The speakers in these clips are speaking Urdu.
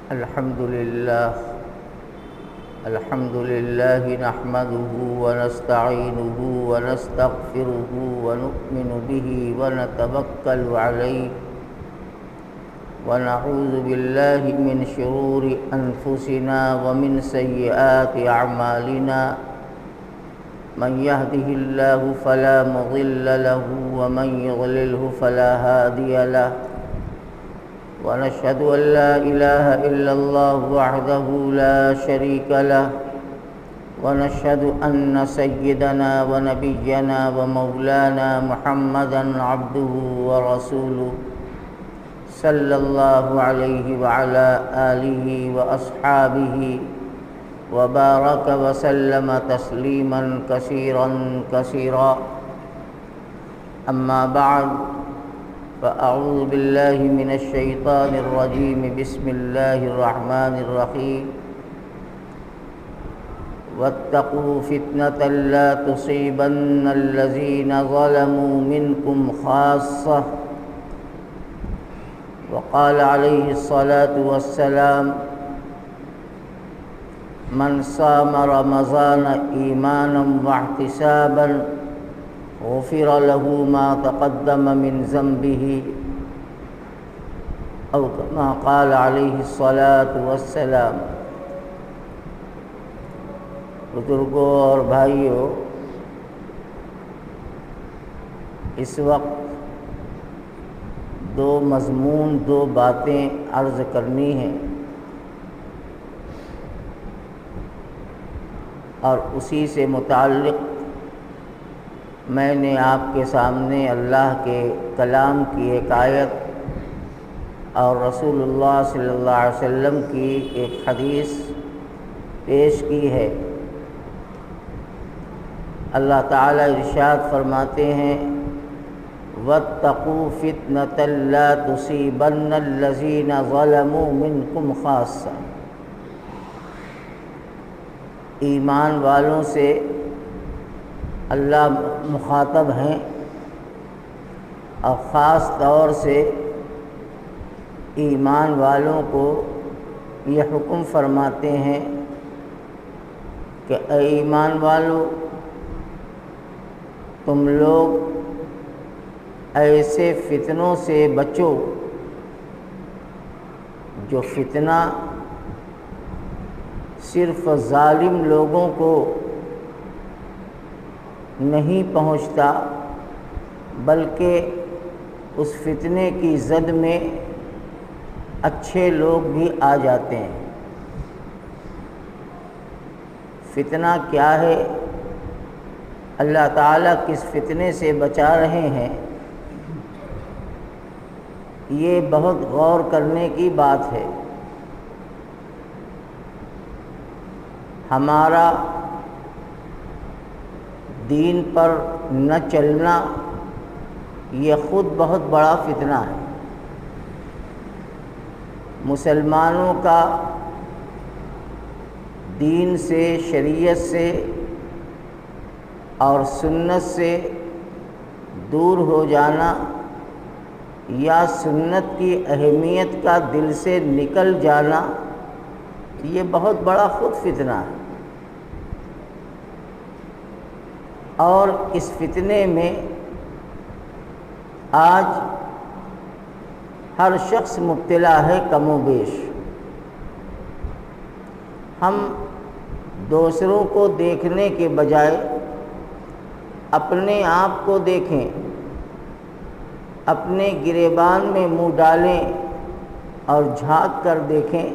الحمد لله نحمده ونستعينه ونستغفره ونؤمن به ونتوكل عليه ونعوذ بالله من شرور أنفسنا ومن سيئات أعمالنا من يهده الله فلا مضل له ومن يضلله فلا هادي له ونشهد أن لا إله إلا الله وحده لا شريك له ونشهد أن سيدنا ونبينا ومولانا محمدا عبده ورسوله صلى الله عليه وعلى آله وأصحابه وبارك وسلم تسليما كثيرا أما بعد فأعوذ بالله من الشيطان الرجيم بسم الله الرحمن الرحيم واتقوا فتنة لا تصيبن الذين ظلموا منكم خاصة وقال عليه الصلاة والسلام من صام رمضان إيمانا واحتسابا غفر له ما تقدم من ذنبه أو كما قال عليه الصلاة والسلام۔ بزرگوں اور بھائیوں، اس وقت دو باتیں عرض کرنی ہیں اور اسی سے متعلق میں نے آپ کے سامنے اللہ کے کلام کی ایک آیت اور رسول اللہ صلی اللہ علیہ وسلم کی ایک حدیث پیش کی ہے۔ اللہ تعالیٰ ارشاد فرماتے ہیں وَاتَّقُوا فِتْنَةً لَا تُصِيبَنَّ الَّذِينَ ظَلَمُوا مِنْكُمْ خَاصَّةً۔ ایمان والوں سے اللہ مخاطب ہیں اور خاص طور سے ایمان والوں کو یہ حکم فرماتے ہیں کہ اے ایمان والو، تم لوگ ایسے فتنوں سے بچو جو فتنہ صرف ظالم لوگوں کو نہیں پہنچتا بلکہ اس فتنے کی زد میں اچھے لوگ بھی آ جاتے ہیں۔ فتنہ کیا ہے؟ اللہ تعالیٰ کس فتنے سے بچا رہے ہیں؟ یہ بہت غور کرنے کی بات ہے۔ ہمارا دین پر نہ چلنا یہ خود بہت بڑا فتنہ ہے۔ مسلمانوں کا دین سے، شریعت سے اور سنت سے دور ہو جانا یا سنت کی اہمیت کا دل سے نکل جانا یہ بہت بڑا خود فتنہ ہے، اور اس فتنے میں آج ہر شخص مبتلا ہے کم و بیش۔ ہم دوسروں کو دیکھنے کے بجائے اپنے آپ کو دیکھیں، اپنے گریبان میں منہ ڈالیں اور جھانک کر دیکھیں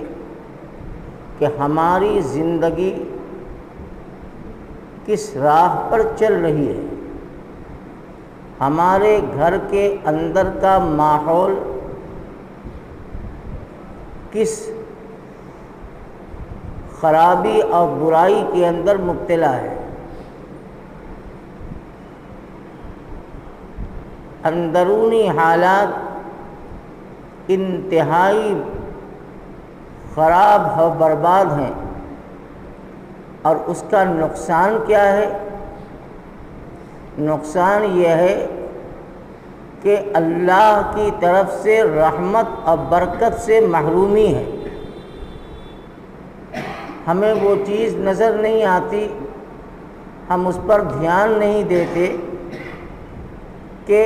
کہ ہماری زندگی کس راہ پر چل رہی ہے، ہمارے گھر کے اندر کا ماحول کس خرابی اور برائی کے اندر مبتلا ہے۔ اندرونی حالات انتہائی خراب اور برباد ہیں، اور اس کا نقصان کیا ہے؟ نقصان یہ ہے کہ اللہ کی طرف سے رحمت اور برکت سے محرومی ہے۔ ہمیں وہ چیز نظر نہیں آتی، ہم اس پر دھیان نہیں دیتے کہ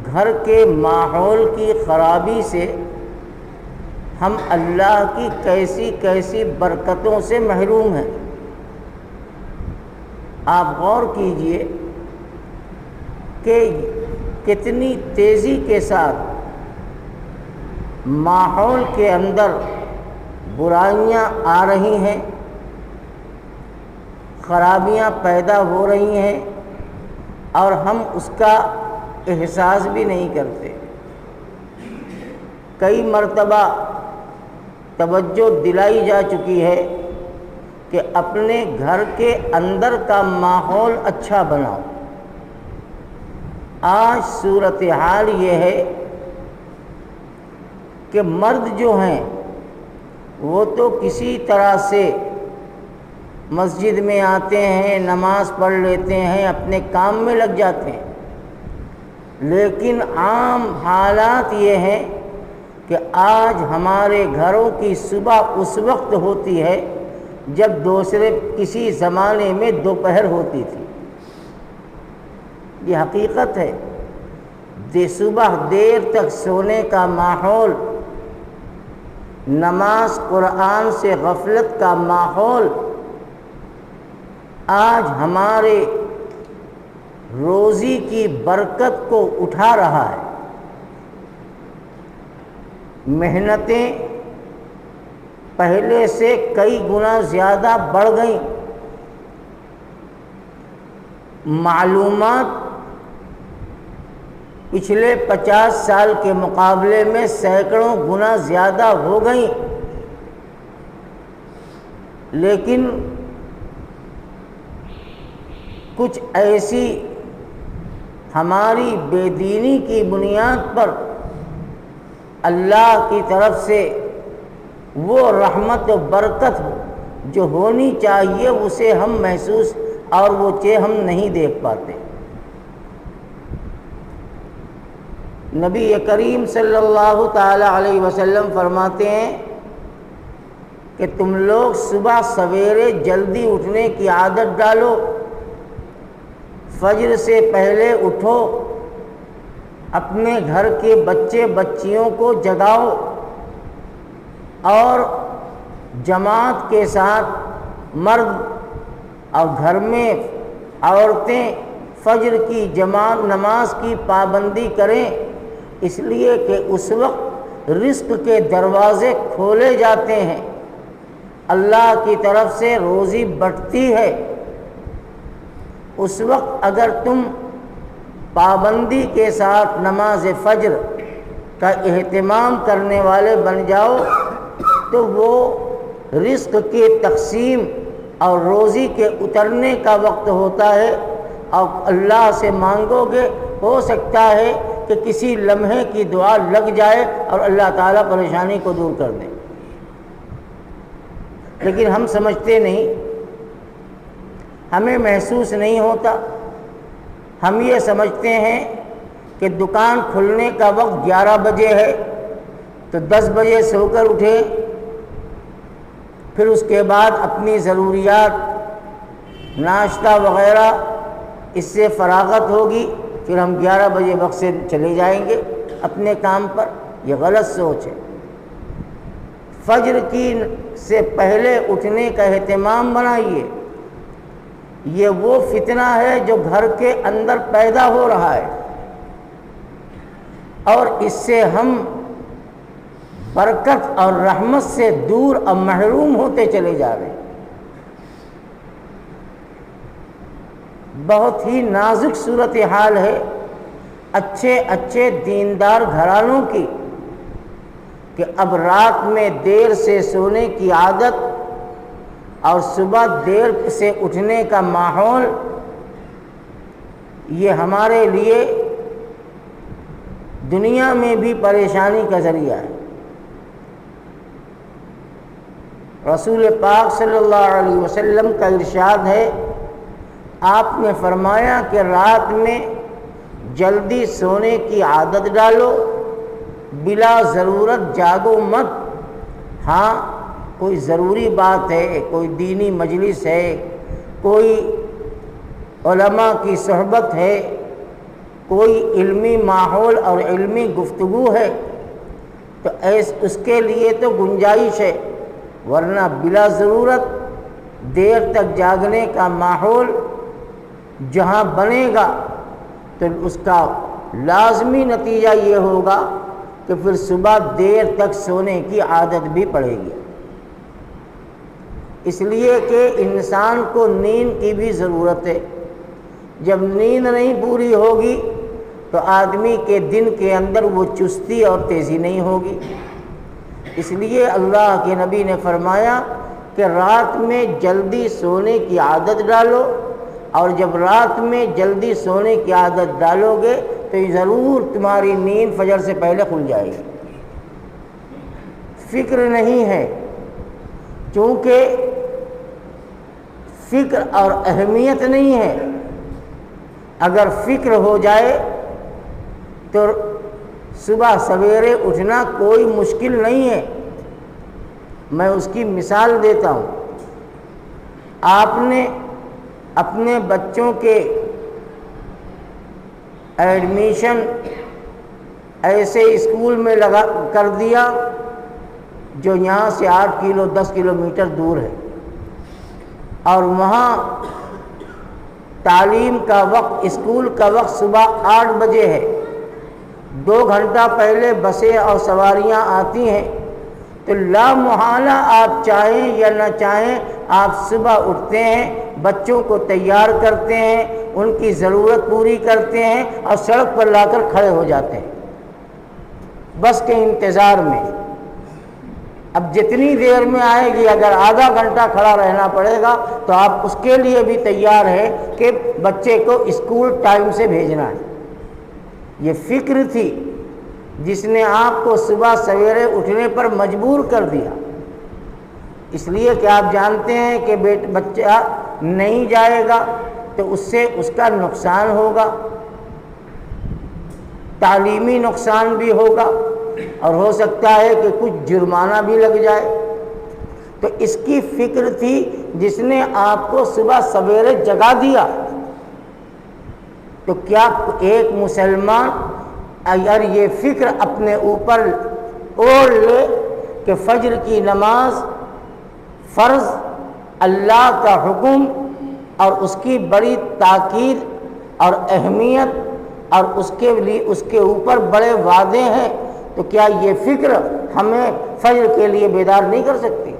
گھر کے ماحول کی خرابی سے ہم اللہ کی کیسی کیسی برکتوں سے محروم ہیں۔ آپ غور کیجئے کہ کتنی تیزی کے ساتھ ماحول کے اندر برائیاں آ رہی ہیں، خرابیاں پیدا ہو رہی ہیں، اور ہم اس کا احساس بھی نہیں کرتے۔ کئی مرتبہ توجہ دلائی جا چکی ہے کہ اپنے گھر کے اندر کا ماحول اچھا بناؤ۔ آج صورتحال یہ ہے کہ مرد جو ہیں وہ تو کسی طرح سے مسجد میں آتے ہیں، نماز پڑھ لیتے ہیں، اپنے کام میں لگ جاتے ہیں، لیکن عام حالات یہ ہیں کہ آج ہمارے گھروں کی صبح اس وقت ہوتی ہے جب دوسرے کسی زمانے میں دوپہر ہوتی تھی۔ یہ حقیقت ہے۔ صبح دیر تک سونے کا ماحول، نماز قرآن سے غفلت کا ماحول آج ہمارے روزی کی برکت کو اٹھا رہا ہے۔ محنتیں پہلے سے کئی گنا زیادہ بڑھ گئیں، معلومات پچھلے 50 سال کے مقابلے میں سینکڑوں گنا زیادہ ہو گئیں، لیکن کچھ ایسی ہماری بے دینی کی بنیاد پر اللہ کی طرف سے وہ رحمت و برکت جو ہونی چاہیے اسے ہم محسوس اور وہ چیز ہم نہیں دیکھ پاتے۔ نبی کریم صلی اللہ تعالی علیہ وسلم فرماتے ہیں کہ تم لوگ صبح سویرے جلدی اٹھنے کی عادت ڈالو، فجر سے پہلے اٹھو، اپنے گھر کے بچے بچیوں کو جگاؤ اور جماعت کے ساتھ مرد اور گھر میں عورتیں فجر کی جماعت نماز کی پابندی کریں، اس لیے کہ اس وقت رزق کے دروازے کھولے جاتے ہیں، اللہ کی طرف سے روزی بٹتی ہے۔ اس وقت اگر تم پابندی کے ساتھ نماز فجر کا اہتمام کرنے والے بن جاؤ تو وہ رزق کی تقسیم اور روزی کے اترنے کا وقت ہوتا ہے، اور اللہ سے مانگو گے، ہو سکتا ہے کہ کسی لمحے کی دعا لگ جائے اور اللہ تعالیٰ پریشانی کو دور کر دے۔ لیکن ہم سمجھتے نہیں، ہمیں محسوس نہیں ہوتا۔ ہم یہ سمجھتے ہیں کہ دکان کھلنے کا وقت 11 بجے ہے تو 10 بجے سو کر اٹھے، پھر اس کے بعد اپنی ضروریات ناشتہ وغیرہ اس سے فراغت ہوگی، پھر ہم 11 بجے وقت سے چلے جائیں گے اپنے کام پر۔ یہ غلط سوچ ہے۔ فجر کی سے پہلے اٹھنے کا اہتمام بنائیے۔ یہ وہ فتنہ ہے جو گھر کے اندر پیدا ہو رہا ہے، اور اس سے ہم برکت اور رحمت سے دور اور محروم ہوتے چلے جا رہے ہیں۔ بہت ہی نازک صورتحال ہے اچھے اچھے دیندار گھرانوں کی کہ اب رات میں دیر سے سونے کی عادت اور صبح دیر سے اٹھنے کا ماحول، یہ ہمارے لیے دنیا میں بھی پریشانی کا ذریعہ ہے۔ رسول پاک صلی اللہ علیہ وسلم کا ارشاد ہے، آپ نے فرمایا کہ رات میں جلدی سونے کی عادت ڈالو، بلا ضرورت جاگو مت۔ ہاں، کوئی ضروری بات ہے، کوئی دینی مجلس ہے، کوئی علماء کی صحبت ہے، کوئی علمی ماحول اور علمی گفتگو ہے تو اس کے لیے تو گنجائش ہے، ورنہ بلا ضرورت دیر تک جاگنے کا ماحول جہاں بنے گا تو اس کا لازمی نتیجہ یہ ہوگا کہ پھر صبح دیر تک سونے کی عادت بھی پڑے گی، اس لیے کہ انسان کو نیند کی بھی ضرورت ہے۔ جب نیند نہیں پوری ہوگی تو آدمی کے دن کے اندر وہ چستی اور تیزی نہیں ہوگی۔ اس لیے اللہ کے نبی نے فرمایا کہ رات میں جلدی سونے کی عادت ڈالو، اور جب رات میں جلدی سونے کی عادت ڈالو گے تو ضرور تمہاری نیند فجر سے پہلے کھل جائے گی۔ فکر نہیں ہے، چونکہ فکر اور اہمیت نہیں ہے۔ اگر فکر ہو جائے تو صبح سویرے اٹھنا کوئی مشکل نہیں ہے۔ میں اس کی مثال دیتا ہوں۔ آپ نے اپنے بچوں کے ایڈمیشن ایسے اسکول میں کر دیا جو یہاں سے 10 کلومیٹر دور ہے، اور وہاں تعلیم کا وقت، اسکول کا وقت صبح 8 بجے ہے، 2 گھنٹہ پہلے بسیں اور سواریاں آتی ہیں، تو لا محالہ آپ چاہیں یا نہ چاہیں آپ صبح اٹھتے ہیں، بچوں کو تیار کرتے ہیں، ان کی ضرورت پوری کرتے ہیں اور سڑک پر لا کر کھڑے ہو جاتے ہیں بس کے انتظار میں۔ اب جتنی دیر میں آئے گی، اگر آدھا گھنٹہ کھڑا رہنا پڑے گا تو آپ اس کے لیے بھی تیار ہیں کہ بچے کو اسکول ٹائم سے بھیجنا ہے۔ یہ فکر تھی جس نے آپ کو صبح سویرے اٹھنے پر مجبور کر دیا، اس لیے کہ آپ جانتے ہیں کہ بچہ نہیں جائے گا تو اس سے اس کا نقصان ہوگا، تعلیمی نقصان بھی ہوگا، اور ہو سکتا ہے کہ کچھ جرمانہ بھی لگ جائے۔ تو اس کی فکر تھی جس نے آپ کو صبح سویرے جگا دیا۔ تو کیا ایک مسلمان اگر یہ فکر اپنے اوپر اوڑھ لے کہ فجر کی نماز فرض، اللہ کا حکم اور اس کی بڑی تاکید اور اہمیت اور اس کے اوپر بڑے وعدے ہیں، تو کیا یہ فکر ہمیں فجر کے لیے بیدار نہیں کر سکتی؟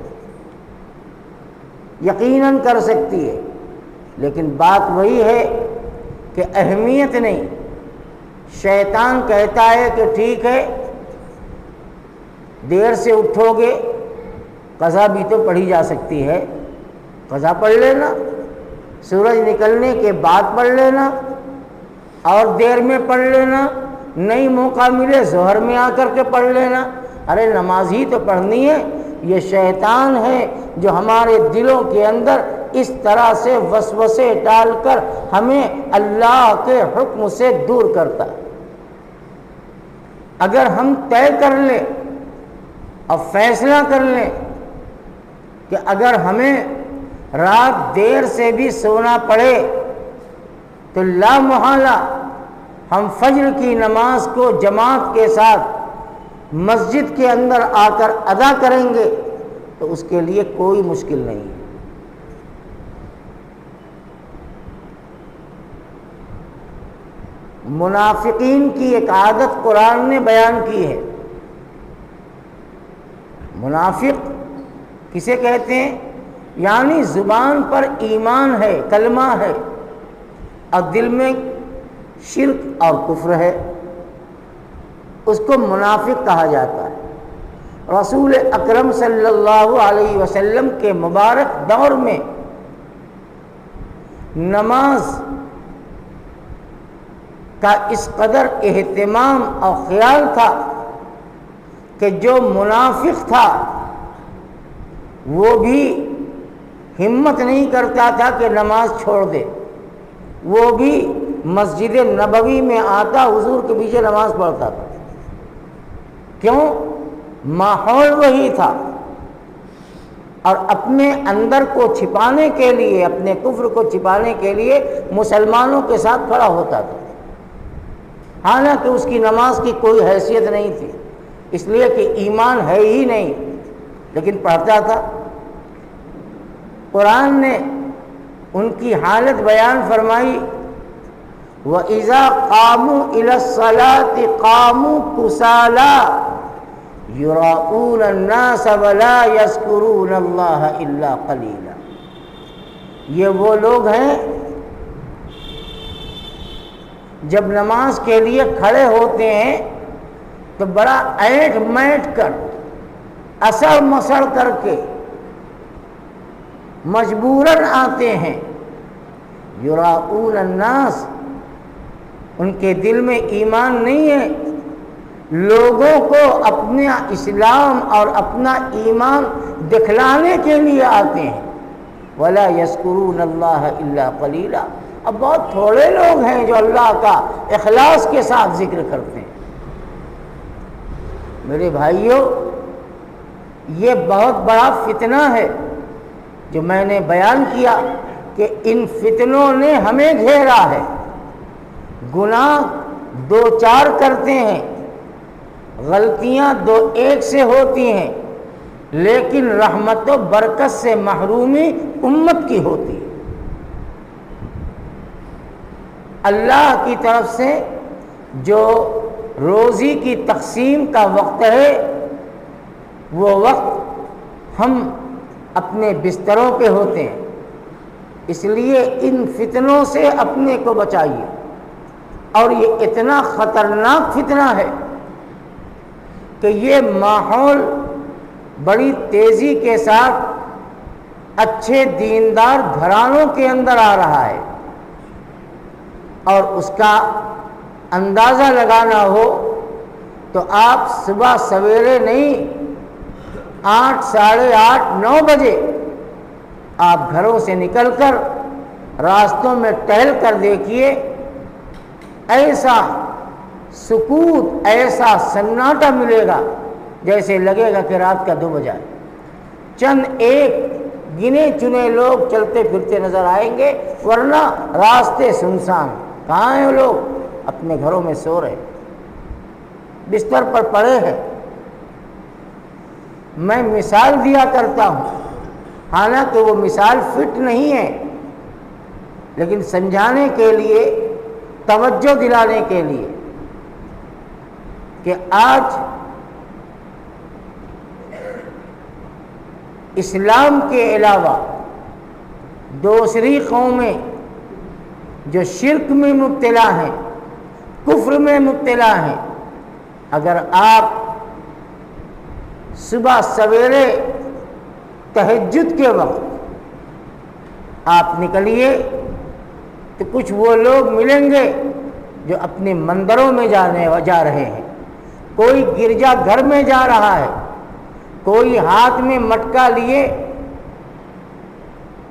یقیناً کر سکتی ہے، لیکن بات وہی ہے کہ اہمیت نہیں۔ شیطان کہتا ہے کہ ٹھیک ہے دیر سے اٹھو گے، قضا بھی تو پڑھی جا سکتی ہے، قضا پڑھ لینا، سورج نکلنے کے بعد پڑھ لینا، اور دیر میں پڑھ لینا، نہیں موقع ملے ظہر میں آ کر کے پڑھ لینا۔ ارے نماز ہی تو پڑھنی ہے۔ یہ شیطان ہے جو ہمارے دلوں کے اندر اس طرح سے وسوسے ڈال کر ہمیں اللہ کے حکم سے دور کرتا ہے۔ اگر ہم طے کر لیں اور فیصلہ کر لیں کہ اگر ہمیں رات دیر سے بھی سونا پڑے تو لا محالہ ہم فجر کی نماز کو جماعت کے ساتھ مسجد کے اندر آ کر ادا کریں گے تو اس کے لیے کوئی مشکل نہیں ہے۔ منافقین کی ایک عادت قرآن نے بیان کی ہے۔ منافق کسے کہتے ہیں؟ یعنی زبان پر ایمان ہے، کلمہ ہے، اور دل میں شرک اور کفر ہے، اس کو منافق کہا جاتا ہے۔ رسول اکرم صلی اللہ علیہ وسلم کے مبارک دور میں نماز کا اس قدر اہتمام اور خیال تھا کہ جو منافق تھا وہ بھی ہمت نہیں کرتا تھا کہ نماز چھوڑ دے، وہ بھی مسجد نبوی میں آتا، حضور کے پیچھے نماز پڑھتا تھا۔ کیوں؟ ماحول وہی تھا۔ اور اپنے اندر کو چھپانے کے لیے، اپنے کفر کو چھپانے کے لیے مسلمانوں کے ساتھ کھڑا ہوتا تھا، حالانکہ اس کی نماز کی کوئی حیثیت نہیں تھی، اس لیے کہ ایمان ہے ہی نہیں، لیکن پڑھتا تھا۔ قرآن نے ان کی حالت بیان فرمائی، وَإِذَا قَامُوا إِلَى الصَّلَاةِ قَامُوا كُسَالَىٰ يُرَاءُونَ النَّاسَ وَلَا يَذْكُرُونَ اللَّهَ إِلَّا قَلِيلًا۔ یہ وہ لوگ ہیں جب نماز کے لیے کھڑے ہوتے ہیں تو بڑا اینٹ میٹ کر، اثر مسڑ کر کے مجبوراً آتے ہیں۔ یراؤون الناس، ان کے دل میں ایمان نہیں ہے، لوگوں کو اپنا اسلام اور اپنا ایمان دکھلانے کے لیے آتے ہیں۔ ولا یذکرون اللہ الا قلیلا، اب بہت تھوڑے لوگ ہیں جو اللہ کا اخلاص کے ساتھ ذکر کرتے ہیں۔ میرے بھائیوں، یہ بہت بڑا فتنہ ہے جو میں نے بیان کیا کہ ان فتنوں نے ہمیں گھیرا ہے۔ گناہ دو چار کرتے ہیں، غلطیاں دو ایک سے ہوتی ہیں، لیکن رحمت و برکت سے محرومی امت کی ہوتی ہے۔ اللہ کی طرف سے جو روزی کی تقسیم کا وقت ہے، وہ وقت ہم اپنے بستروں پہ ہوتے ہیں، اس لیے ان فتنوں سے اپنے کو بچائیے۔ اور یہ اتنا خطرناک فتنہ ہے کہ یہ ماحول بڑی تیزی کے ساتھ اچھے دیندار گھرانوں کے اندر آ رہا ہے، اور اس کا اندازہ لگانا ہو تو آپ صبح سویرے نہیں، 8 ساڑھے 8 9 بجے آپ گھروں سے نکل کر راستوں میں ٹہل کر دیکھیے، ایسا سکوت، ایسا سناٹا ملے گا جیسے لگے گا کہ رات کا 2 بجا ہے۔ چند ایک گنے چنے لوگ چلتے پھرتے نظر آئیں گے، ورنہ راستے سنسان۔ کہاں ہیں وہ لوگ؟ اپنے گھروں میں سو رہے، بستر پر پڑے ہیں۔ میں مثال دیا کرتا ہوں، حالانکہ وہ مثال فٹ نہیں ہے، لیکن سمجھانے کے لیے، توجہ دلانے کے لیے کہ آج اسلام کے علاوہ دوسری قومیں جو شرک میں مبتلا ہیں، کفر میں مبتلا ہیں، اگر آپ صبح سویرے تہجد کے وقت آپ نکلیے تو کچھ وہ لوگ ملیں گے جو اپنے مندروں میں جا رہے ہیں، کوئی گرجا گھر میں جا رہا ہے، کوئی ہاتھ میں مٹکا لیے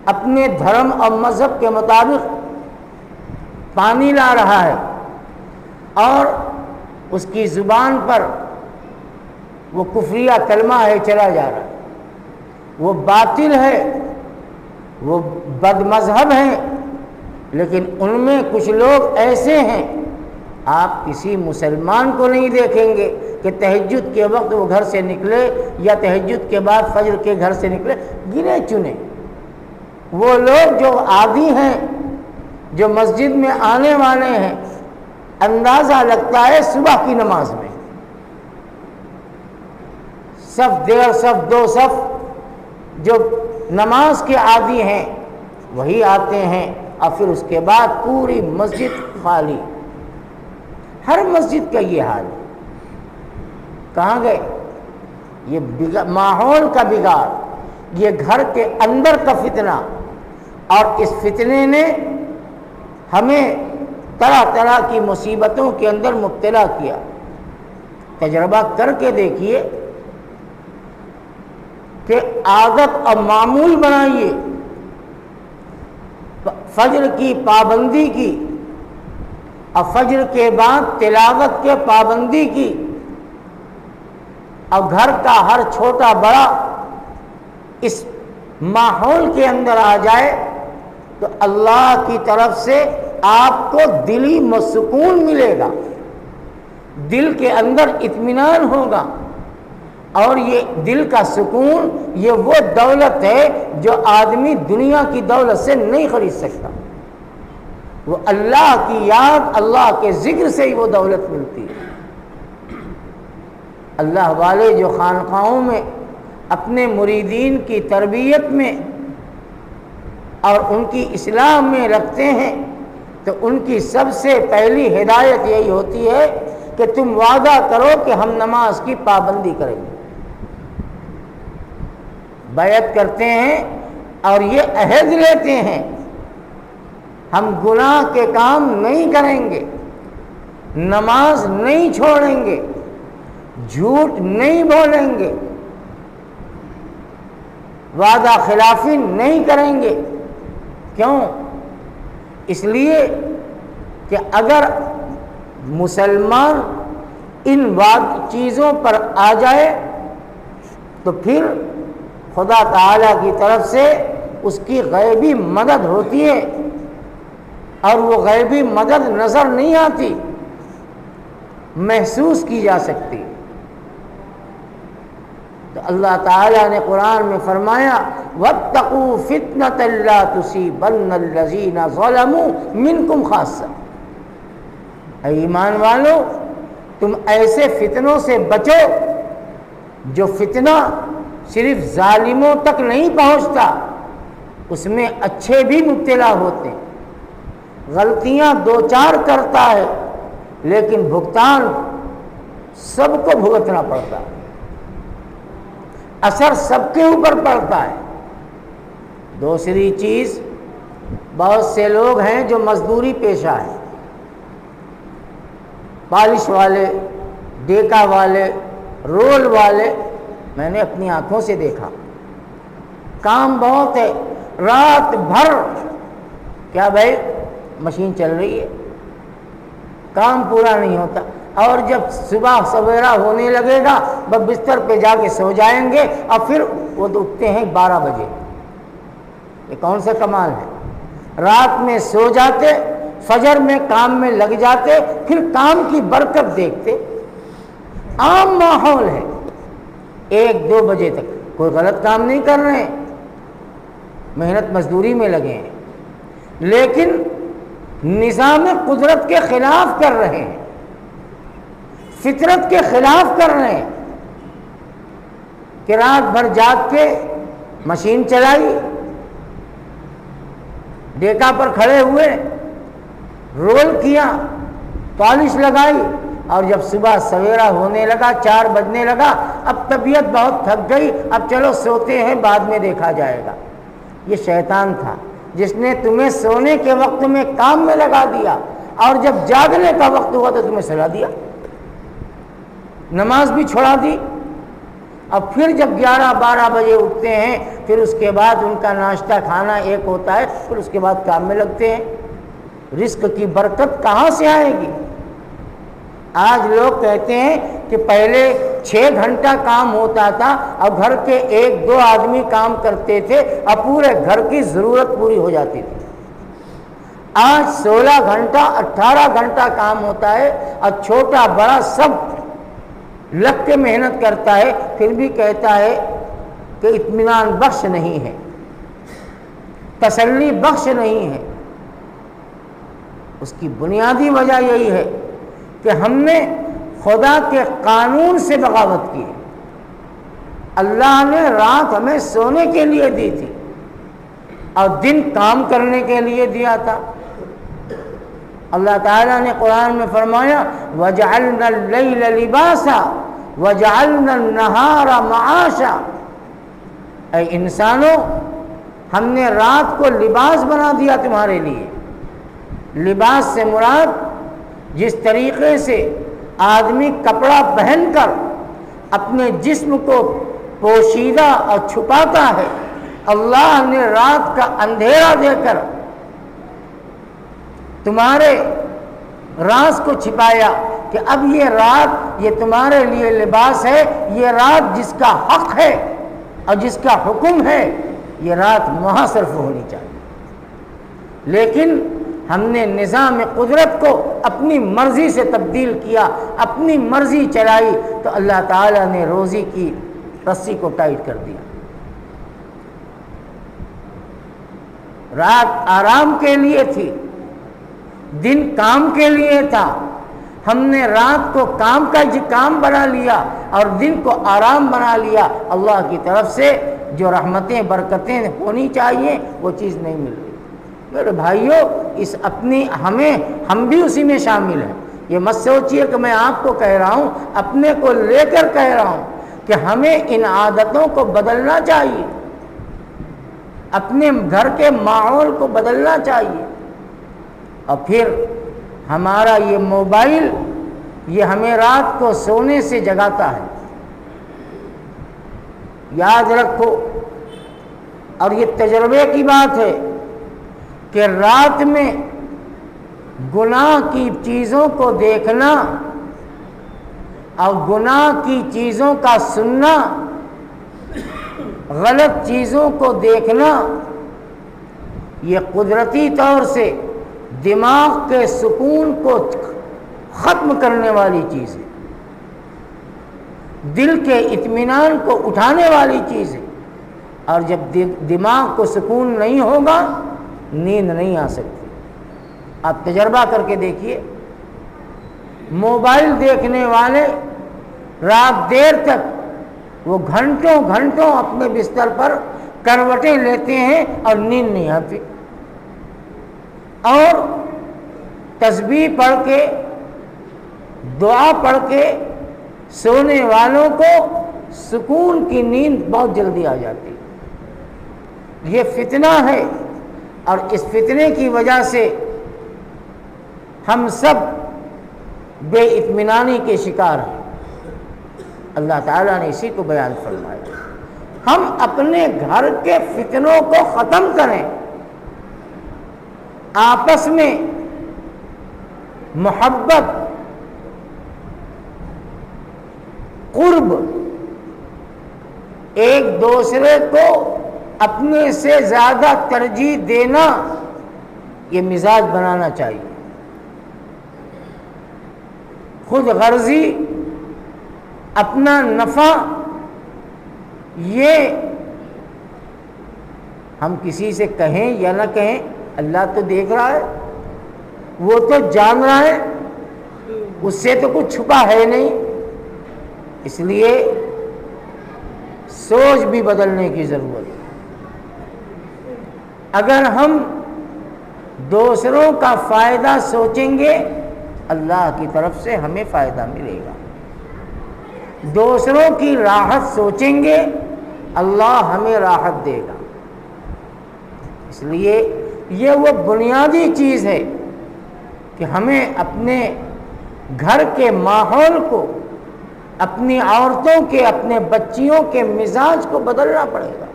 اپنے دھرم اور مذہب کے مطابق پانی لا رہا ہے، اور اس کی زبان پر وہ کفریہ کلمہ ہے چلا جا رہا ہے، وہ باطل ہے، وہ بد مذہب ہیں، لیکن ان میں کچھ لوگ ایسے ہیں، آپ کسی مسلمان کو نہیں دیکھیں گے کہ تہجد کے وقت وہ گھر سے نکلے یا تہجد کے بعد فجر کے گھر سے نکلے۔ گنے چنے وہ لوگ جو عادی ہیں، جو مسجد میں آنے والے ہیں، اندازہ لگتا ہے صبح کی نماز میں صف 1.5 صف 2 صف جو نماز کے عادی ہیں وہی آتے ہیں، اور پھر اس کے بعد پوری مسجد خالی۔ ہر مسجد کا یہ حال ہے۔ کہاں گئے؟ یہ ماحول کا بگاڑ، یہ گھر کے اندر کا فتنہ، اور اس فتنے نے ہمیں طرح طرح کی مصیبتوں کے اندر مبتلا کیا۔ تجربہ کر کے دیکھیے کہ عادت اور معمول بنائیے فجر کی پابندی کی، اور فجر کے بعد تلاوت کے پابندی کی، اور گھر کا ہر چھوٹا بڑا اس ماحول کے اندر آ جائے تو اللہ کی طرف سے آپ کو دلی سکون ملے گا، دل کے اندر اطمینان ہوگا، اور یہ دل کا سکون یہ وہ دولت ہے جو آدمی دنیا کی دولت سے نہیں خرید سکتا۔ وہ اللہ کی یاد، اللہ کے ذکر سے ہی وہ دولت ملتی ہے۔ اللہ والے جو خانقاہوں میں اپنے مریدین کی تربیت میں اور ان کی اصلاح میں رکھتے ہیں تو ان کی سب سے پہلی ہدایت یہی ہوتی ہے کہ تم وعدہ کرو کہ ہم نماز کی پابندی کریں گے۔ بیعت کرتے ہیں اور یہ عہد لیتے ہیں ہم گناہ کے کام نہیں کریں گے، نماز نہیں چھوڑیں گے، جھوٹ نہیں بولیں گے، وعدہ خلافی نہیں کریں گے۔ کیوں؟ اس لیے کہ اگر مسلمان ان چیزوں پر آ جائے تو پھر خدا تعالیٰ کی طرف سے اس کی غیبی مدد ہوتی ہے، اور وہ غیبی مدد نظر نہیں آتی، محسوس کی جا سکتی۔ تو اللہ تعالیٰ نے قرآن میں فرمایا وَاتَّقُوا فِتْنَةً لَا تُصِيبَنَّ الَّذِينَ ظَلَمُوا مِنْكُمْ خَاصَّةً۔ اے ایمان والو، تم ایسے فتنوں سے بچو جو فتنہ صرف ظالموں تک نہیں پہنچتا، اس میں اچھے بھی مبتلا ہوتے ہیں، غلطیاں دو چار کرتا ہے لیکن بھگتان سب کو بھگتنا پڑتا ہے، اثر سب کے اوپر پڑتا ہے۔ دوسری چیز، بہت سے لوگ ہیں جو مزدوری پیشہ ہیں، پالش والے، ڈیکا والے، رول والے، میں نے اپنی آنکھوں سے دیکھا، کام بہت ہے، رات بھر کیا بھائی مشین چل رہی ہے، کام پورا نہیں ہوتا، اور جب صبح سویرا ہونے لگے گا بس بستر پہ جا کے سو جائیں گے، اور پھر وہ اٹھتے ہیں 12 بجے۔ یہ کون سا کمال ہے؟ رات میں سو جاتے، فجر میں کام میں لگ جاتے، پھر کام کی برکت دیکھتے۔ عام ماحول ہے، 1-2 بجے تک کوئی غلط کام نہیں کر رہے ہیں، محنت مزدوری میں لگے ہیں، لیکن نظام قدرت کے خلاف کر رہے ہیں، فطرت کے خلاف کر رہے ہیں کہ رات بھر جاگ کے مشین چلائی، ڈیکا پر کھڑے ہوئے، رول کیا، پالش لگائی، اور جب صبح سویرا ہونے لگا، 4 بجنے لگا، اب طبیعت بہت تھک گئی، اب چلو سوتے ہیں، بعد میں دیکھا جائے گا۔ یہ شیطان تھا جس نے تمہیں سونے کے وقت میں کام میں لگا دیا، اور جب جاگنے کا وقت ہوا تو تمہیں سلا دیا، نماز بھی چھوڑا دی۔ اب پھر جب 11-12 بجے اٹھتے ہیں، پھر اس کے بعد ان کا ناشتہ کھانا ایک ہوتا ہے، پھر اس کے بعد کام میں لگتے ہیں۔ رزق کی برکت کہاں سے آئے گی؟ آج لوگ کہتے ہیں کہ پہلے 6 گھنٹہ کام ہوتا تھا، اب گھر کے 1-2 آدمی کام کرتے تھے، اب پورے گھر کی ضرورت پوری ہو جاتی تھی۔ آج 16 گھنٹہ 18 گھنٹہ کام ہوتا ہے، اور چھوٹا بڑا سب لگ کے محنت کرتا ہے، پھر بھی کہتا ہے کہ اطمینان بخش نہیں ہے، تسلی بخش نہیں ہے۔ اس کی بنیادی وجہ یہی ہے کہ ہم نے خدا کے قانون سے بغاوت کی ہے۔ اللہ نے رات ہمیں سونے کے لیے دی تھی اور دن کام کرنے کے لیے دیا تھا۔ اللہ تعالیٰ نے قرآن میں فرمایا وَجَعَلْنَا اللَّيْلَ لِبَاسًا وَجَعَلْنَا النَّهَارَ مَعَاشًا۔ اے انسانوں، ہم نے رات کو لباس بنا دیا تمہارے لیے۔ لباس سے مراد جس طریقے سے آدمی کپڑا پہن کر اپنے جسم کو پوشیدہ اور چھپاتا ہے، اللہ نے رات کا اندھیرا دے کر تمہارے راز کو چھپایا کہ اب یہ رات یہ تمہارے لیے لباس ہے، یہ رات جس کا حق ہے اور جس کا حکم ہے یہ رات وہاں صرف ہونی چاہیے، لیکن ہم نے نظام قدرت کو اپنی مرضی سے تبدیل کیا، اپنی مرضی چلائی، تو اللہ تعالیٰ نے روزی کی رسی کو ٹائٹ کر دیا۔ رات آرام کے لیے تھی، دن کام کے لیے تھا، ہم نے رات کو کام بنا لیا اور دن کو آرام بنا لیا۔ اللہ کی طرف سے جو رحمتیں برکتیں ہونی چاہیے وہ چیز نہیں مل رہی۔ میرے بھائیوں، ہم بھی اسی میں شامل ہیں۔ یہ مت سوچئے کہ میں آپ کو کہہ رہا ہوں، اپنے کو لے کر کہہ رہا ہوں کہ ہمیں ان عادتوں کو بدلنا چاہیے، اپنے گھر کے ماحول کو بدلنا چاہیے۔ اور پھر ہمارا یہ موبائل، یہ ہمیں رات کو سونے سے جگاتا ہے، یاد رکھو۔ اور یہ تجربے کی بات ہے کہ رات میں گناہ کی چیزوں کو دیکھنا اور گناہ کی چیزوں کا سننا، غلط چیزوں کو دیکھنا، یہ قدرتی طور سے دماغ کے سکون کو ختم کرنے والی چیز ہے، دل کے اطمینان کو اٹھانے والی چیز ہے۔ اور جب دماغ کو سکون نہیں ہوگا، نیند نہیں آ سکتی۔ آپ تجربہ کر کے دیکھیے، موبائل دیکھنے والے رات دیر تک وہ گھنٹوں گھنٹوں اپنے بستر پر کروٹیں لیتے ہیں اور نیند نہیں آتی، اور تسبیح پڑھ کے، دعا پڑھ کے سونے والوں کو سکون کی نیند بہت جلدی آ جاتی۔ یہ فتنہ ہے، اور اس فتنے کی وجہ سے ہم سب بے اطمینانی کے شکار ہیں۔ اللہ تعالیٰ نے اسی کو بیان فرمایا۔ ہم اپنے گھر کے فتنوں کو ختم کریں، آپس میں محبت، قرب، ایک دوسرے کو اپنے سے زیادہ ترجیح دینا، یہ مزاج بنانا چاہیے۔ خود غرضی، اپنا نفع، یہ ہم کسی سے کہیں یا نہ کہیں، اللہ تو دیکھ رہا ہے، وہ تو جان رہا ہے، اس سے تو کچھ چھپا ہے نہیں۔ اس لیے سوچ بھی بدلنے کی ضرورت ہے۔ اگر ہم دوسروں کا فائدہ سوچیں گے، اللہ کی طرف سے ہمیں فائدہ ملے گا۔ دوسروں کی راحت سوچیں گے، اللہ ہمیں راحت دے گا۔ اس لیے یہ وہ بنیادی چیز ہے کہ ہمیں اپنے گھر کے ماحول کو، اپنی عورتوں کے، اپنے بچیوں کے مزاج کو بدلنا پڑے گا۔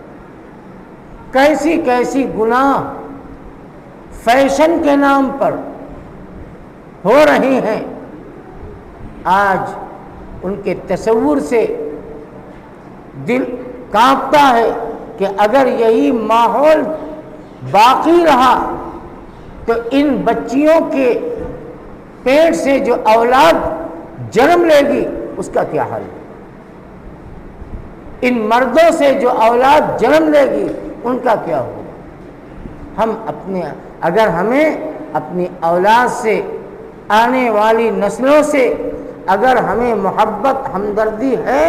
کیسی کیسی گناہ فیشن کے نام پر ہو رہے ہیں، آج ان کے تصور سے دل کانپتا ہے کہ اگر یہی ماحول باقی رہا تو ان بچیوں کے پیٹ سے جو اولاد جنم لے گی اس کا کیا حال ہے، ان مردوں سے جو اولاد جنم لے گی ان کا کیا ہوگا۔ اگر ہمیں اپنی اولاد سے، آنے والی نسلوں سے اگر ہمیں محبت، ہمدردی ہے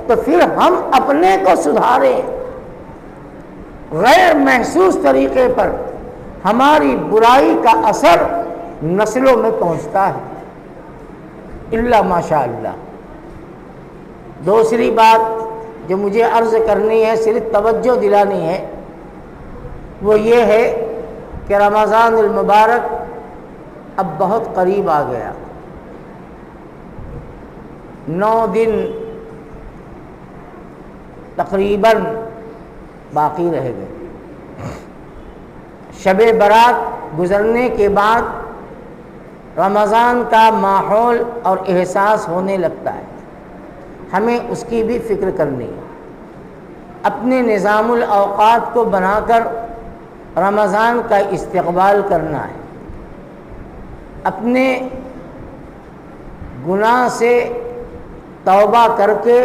تو پھر ہم اپنے کو سدھاریں۔ غیر محسوس طریقے پر ہماری برائی کا اثر نسلوں میں پہنچتا ہے، الا ماشاء اللہ۔ دوسری بات جو مجھے عرض کرنی ہے، صرف توجہ دلانی ہے، وہ یہ ہے کہ رمضان المبارک اب بہت قریب آ گیا، 9 دن تقریباً باقی رہ گئے۔ شب برات گزرنے کے بعد رمضان کا ماحول اور احساس ہونے لگتا ہے، ہمیں اس کی بھی فکر کرنی ہے۔ اپنے نظام الاوقات کو بنا کر رمضان کا استقبال کرنا ہے، اپنے گناہ سے توبہ کر کے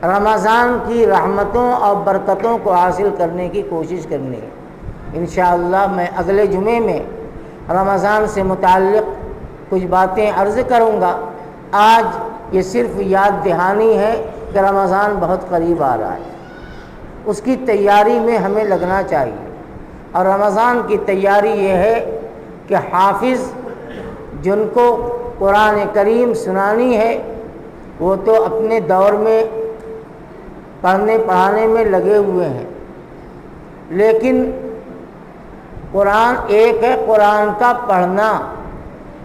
رمضان کی رحمتوں اور برکتوں کو حاصل کرنے کی کوشش کرنی ہے۔ انشاءاللہ میں اگلے جمعے میں رمضان سے متعلق کچھ باتیں عرض کروں گا۔ آج یہ صرف یاد دہانی ہے کہ رمضان بہت قریب آ رہا ہے، اس کی تیاری میں ہمیں لگنا چاہیے۔ اور رمضان کی تیاری یہ ہے کہ حافظ جن کو قرآن کریم سنانی ہے وہ تو اپنے دور میں پڑھنے پڑھانے میں لگے ہوئے ہیں، لیکن قرآن ایک ہے قرآن کا پڑھنا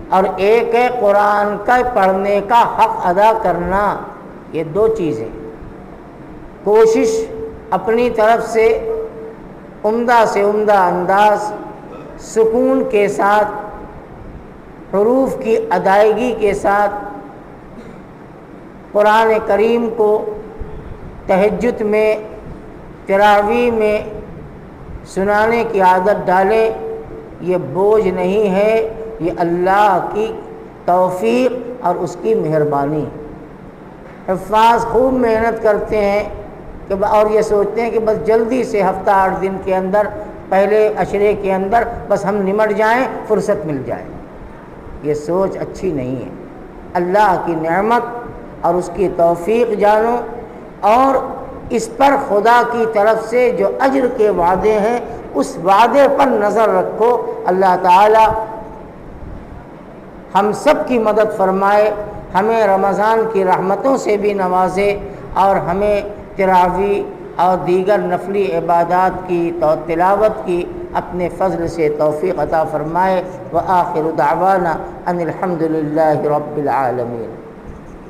اور ایک ہے قرآن کا پڑھنے کا حق ادا کرنا، یہ دو چیزیں۔ کوشش اپنی طرف سے عمدہ سے عمدہ انداز، سکون کے ساتھ، حروف کی ادائیگی کے ساتھ قرآن کریم کو تہجد میں، تراویح میں سنانے کی عادت ڈالیں۔ یہ بوجھ نہیں ہے، یہ اللہ کی توفیق اور اس کی مہربانی۔ حفاظ خوب محنت کرتے ہیں اور یہ سوچتے ہیں کہ بس جلدی سے ہفتہ 8 دن کے اندر، پہلے عشرے کے اندر بس ہم نمٹ جائیں، فرصت مل جائے۔ یہ سوچ اچھی نہیں ہے۔ اللہ کی نعمت اور اس کی توفیق جانو، اور اس پر خدا کی طرف سے جو اجر کے وعدے ہیں اس وعدے پر نظر رکھو۔ اللہ تعالی ہم سب کی مدد فرمائے، ہمیں رمضان کی رحمتوں سے بھی نوازے، اور ہمیں تراویح اور دیگر نفلی عبادات کی تلاوت کی اپنے فضل سے توفیق عطا فرمائے۔ وآخر دعوانا ان الحمد للہ رب العالمین۔